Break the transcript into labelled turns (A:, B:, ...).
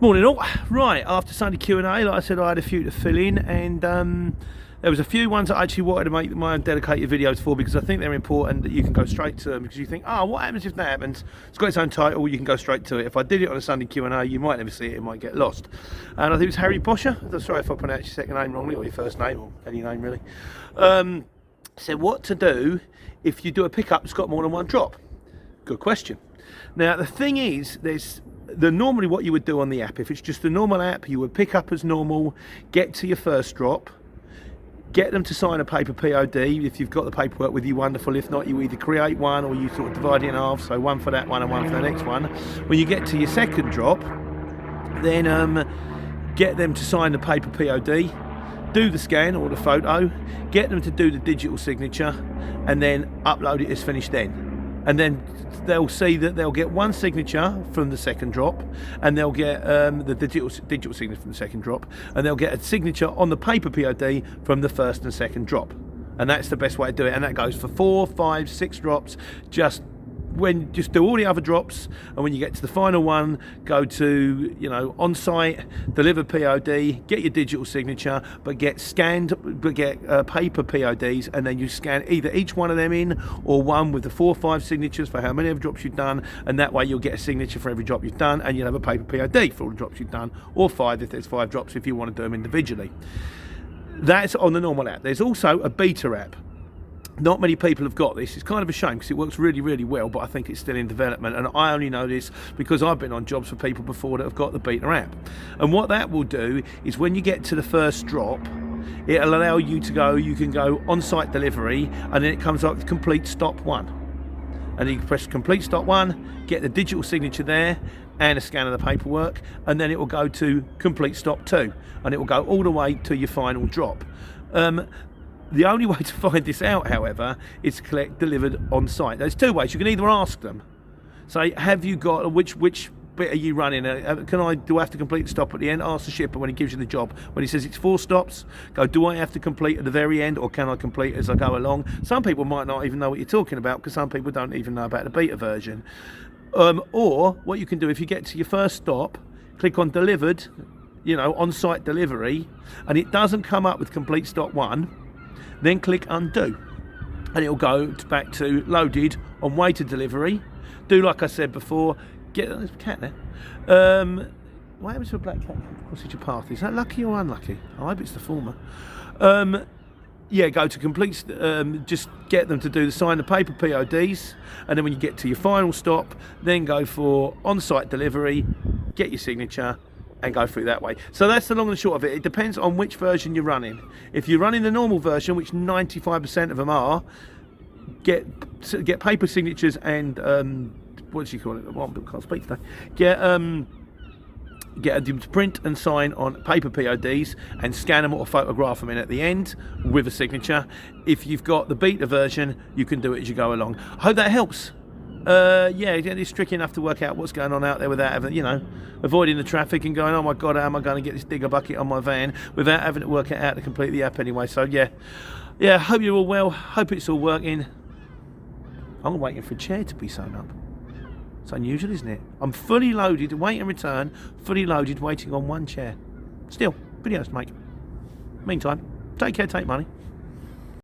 A: Morning all. Right, after Sunday Q&A, like I said, I had a few to fill in, and there was a few ones I actually wanted to make my own dedicated videos for, because I think they're important, that you can go straight to them, because you think, oh, what happens if that happens? It's got its own title, you can go straight to it. If I did it on a Sunday Q&A, you might never see it, it might get lost. And I think it was Harry Bosher, sorry if I pronounced your second name wrongly, or your first name, or any name really, said what to do if you do a pickup that's got more than one drop. Good question. Now the thing is, normally what you would do on the app, if it's just a normal app, you would pick up as normal, get to your first drop, get them to sign a paper POD. If you've got the paperwork with you, wonderful. If not, you either create one or you sort of divide it in half, so one for that one and one for the next one. When you get to your second drop, then get them to sign the paper POD, do the scan or the photo, get them to do the digital signature, and then upload it as finished then. And then they'll see that they'll get one signature from the second drop, and they'll get the digital signature from the second drop, and they'll get a signature on the paper POD from the first and second drop. And that's the best way to do it. And that goes for 4, 5, 6 drops. Just do all the other drops, and when you get to the final one, go to, on site, deliver POD, get your digital signature, but get paper PODs, and then you scan either each one of them in, or one with the 4 or 5 signatures for how many of the drops you've done, and that way you'll get a signature for every drop you've done, and you'll have a paper POD for all the drops you've done, or 5 if there's 5 drops if you want to do them individually. That's on the normal app. There's also a beta app. Not many people have got this. It's kind of a shame because it works really, really well, but I think it's still in development, and I only know this because I've been on jobs for people before that have got the beta app. And what that will do is when you get to the first drop, it'll allow you can go on-site delivery, and then it comes up with complete stop 1. And you can press complete stop 1, get the digital signature there, and a scan of the paperwork, and then it will go to complete stop 2, and it will go all the way to your final drop. The only way to find this out, however, is to collect delivered on site. There's 2 ways. You can either ask them, say, have you got, which bit are you running? Do I have to complete the stop at the end? Ask the shipper when he gives you the job. When he says it's 4 stops, go, do I have to complete at the very end, or can I complete as I go along? Some people might not even know what you're talking about, because some people don't even know about the beta version. Or what you can do, if you get to your first stop, click on delivered, on-site delivery, and it doesn't come up with complete stop 1, then click undo, and it'll go back to loaded on way to delivery. Do like I said before, there's a cat there. What happens to a black cat crosses your path? Is that lucky or unlucky? I hope it's the former. Go to complete, just get them to sign the paper PODs, and then when you get to your final stop, then go for on-site delivery, get your signature, and go through that way. So that's the long and short of it. It depends on which version you're running. If you're running the normal version, which 95% of them are, get paper signatures and what do you call it? I can't speak today. Get them to print and sign on paper PODs and scan them or photograph them in at the end with a signature. If you've got the beta version, you can do it as you go along. I hope that helps. It's tricky enough to work out what's going on out there without having, avoiding the traffic and going, oh my God, how am I going to get this digger bucket on my van, without having to work it out to complete the app anyway. So hope you're all well, hope it's all working. I'm waiting for a chair to be sewn up. It's unusual, isn't it? I'm fully loaded, wait and return, fully loaded, waiting on one chair. Still, videos to make. Meantime, take care, take money.